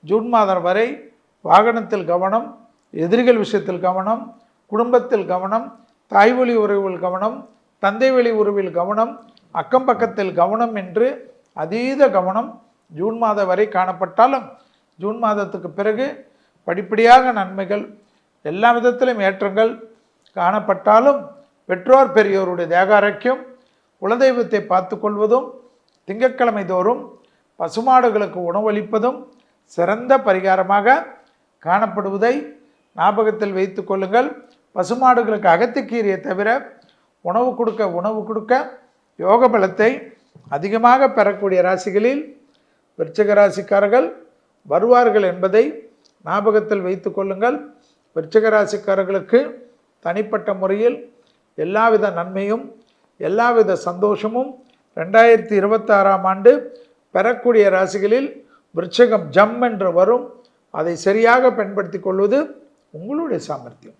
June மாதம் வரை வாகனத்தில் கவனம், எதிரிகள் விஷயத்தில் கவனம், குடும்பத்தில் கவனம், தாய்வழி உறவில் கவனம், தந்தை வழி உறவில் கவனம், அக்கம் பக்கத்தில் கவனம் என்று அதீத கவனம் ஜூன் மாதம் வரை காணப்பட்டாலும் ஜூன் மாதத்துக்கு பிறகு படிப்படியாக நன்மைகள், எல்லா விதத்திலும் ஏற்றங்கள் காணப்பட்டாலும் பெற்றோர் பெரியோருடைய தேக ஆரோக்கியம், குலதெய்வத்தை பார்த்து கொள்வதும், திங்கட்கிழமை தோறும் பசுமாடுகளுக்கு உணவளிப்பதும் சிறந்த பரிகாரமாக காணப்படுவதை ஞாபகத்தில் வைத்து கொள்ளுங்கள். பசுமாடுகளுக்கு அகத்திக்கீரையை தவிர உணவு கொடுக்க யோக பலத்தை அதிகமாக பெறக்கூடிய ராசிகளில் விருச்சிக ராசிக்காரர்கள் வருவார்கள் என்பதை ஞாபகத்தில் வைத்து கொள்ளுங்கள். விருச்சிக ராசிக்காரர்களுக்கு தனிப்பட்ட முறையில் எல்லாவித நன்மையும் எல்லாவித சந்தோஷமும் 2026ஆம் ஆண்டு பெறக்கூடிய ராசிகளில் விருச்சிகம் ஜம் என்று வரும். அதை சரியாக பயன்படுத்தி கொள்வது உங்களுடைய சாமர்த்தியம்.